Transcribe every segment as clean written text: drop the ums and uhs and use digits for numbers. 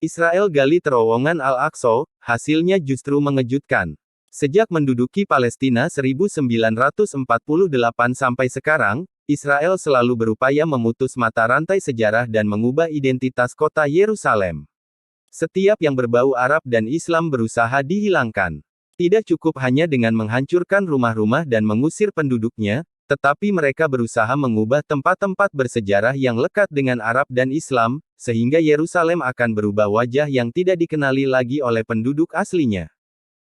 Israel gali terowongan Al-Aqsa, hasilnya justru mengejutkan. Sejak menduduki Palestina 1948 sampai sekarang, Israel selalu berupaya memutus mata rantai sejarah dan mengubah identitas kota Yerusalem. Setiap yang berbau Arab dan Islam berusaha dihilangkan. Tidak cukup hanya dengan menghancurkan rumah-rumah dan mengusir penduduknya, tetapi mereka berusaha mengubah tempat-tempat bersejarah yang lekat dengan Arab dan Islam, sehingga Yerusalem akan berubah wajah yang tidak dikenali lagi oleh penduduk aslinya.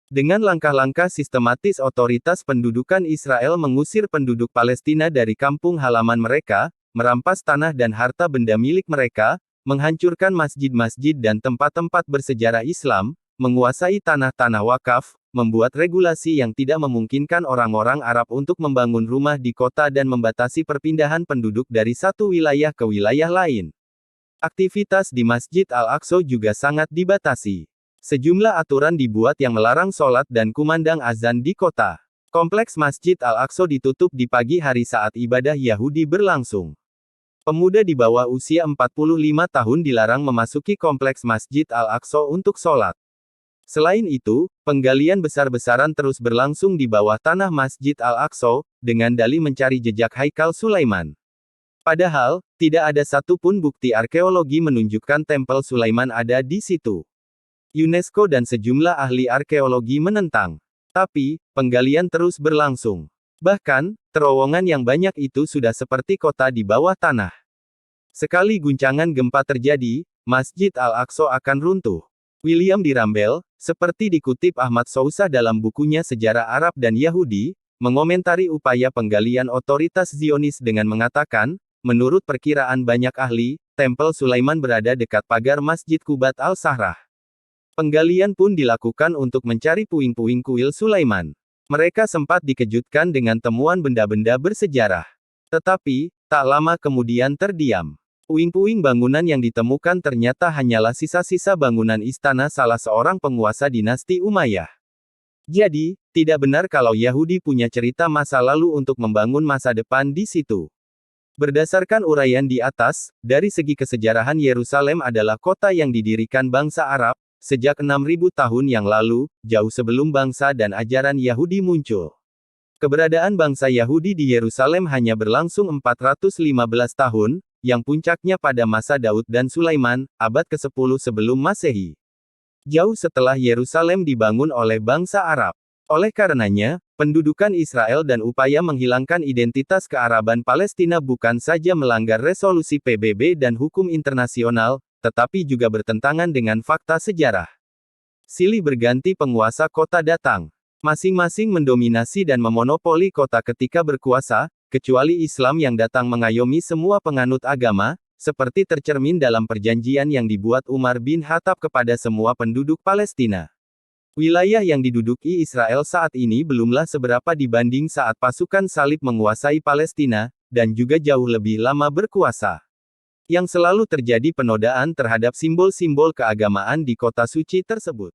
Dengan langkah-langkah sistematis otoritas pendudukan Israel mengusir penduduk Palestina dari kampung halaman mereka, merampas tanah dan harta benda milik mereka, menghancurkan masjid-masjid dan tempat-tempat bersejarah Islam, menguasai tanah-tanah wakaf, membuat regulasi yang tidak memungkinkan orang-orang Arab untuk membangun rumah di kota dan membatasi perpindahan penduduk dari satu wilayah ke wilayah lain. Aktivitas di Masjid Al-Aqsa juga sangat dibatasi. Sejumlah aturan dibuat yang melarang sholat dan kumandang azan di kota. Kompleks Masjid Al-Aqsa ditutup di pagi hari saat ibadah Yahudi berlangsung. Pemuda di bawah usia 45 tahun dilarang memasuki kompleks Masjid Al-Aqsa untuk sholat. Selain itu, penggalian besar-besaran terus berlangsung di bawah tanah Masjid Al-Aqsa, dengan dalih mencari jejak Haikal Sulaiman. Padahal, tidak ada satupun bukti arkeologi menunjukkan Tempel Sulaiman ada di situ. UNESCO dan sejumlah ahli arkeologi menentang. Tapi, penggalian terus berlangsung. Bahkan, terowongan yang banyak itu sudah seperti kota di bawah tanah. Sekali guncangan gempa terjadi, Masjid Al-Aqsa akan runtuh. William Dirambel, seperti dikutip Ahmad Sousah dalam bukunya Sejarah Arab dan Yahudi, mengomentari upaya penggalian otoritas Zionis dengan mengatakan, menurut perkiraan banyak ahli, Tempel Sulaiman berada dekat pagar Masjid Qubat Al-Sahrah. Penggalian pun dilakukan untuk mencari puing-puing kuil Sulaiman. Mereka sempat dikejutkan dengan temuan benda-benda bersejarah. Tetapi, tak lama kemudian terdiam. Puing-puing bangunan yang ditemukan ternyata hanyalah sisa-sisa bangunan istana salah seorang penguasa dinasti Umayyah. Jadi, tidak benar kalau Yahudi punya cerita masa lalu untuk membangun masa depan di situ. Berdasarkan uraian di atas, dari segi kesejarahan Yerusalem adalah kota yang didirikan bangsa Arab, sejak 6.000 tahun yang lalu, jauh sebelum bangsa dan ajaran Yahudi muncul. Keberadaan bangsa Yahudi di Yerusalem hanya berlangsung 415 tahun, yang puncaknya pada masa Daud dan Sulaiman, abad ke-10 sebelum Masehi. Jauh setelah Yerusalem dibangun oleh bangsa Arab. Oleh karenanya, pendudukan Israel dan upaya menghilangkan identitas kearaban Palestina bukan saja melanggar resolusi PBB dan hukum internasional, tetapi juga bertentangan dengan fakta sejarah. Silih berganti penguasa kota datang. Masing-masing mendominasi dan memonopoli kota ketika berkuasa, kecuali Islam yang datang mengayomi semua penganut agama, seperti tercermin dalam perjanjian yang dibuat Umar bin Khattab kepada semua penduduk Palestina. Wilayah yang diduduki Israel saat ini belumlah seberapa dibanding saat pasukan salib menguasai Palestina, dan juga jauh lebih lama berkuasa. Yang selalu terjadi penodaan terhadap simbol-simbol keagamaan di kota suci tersebut.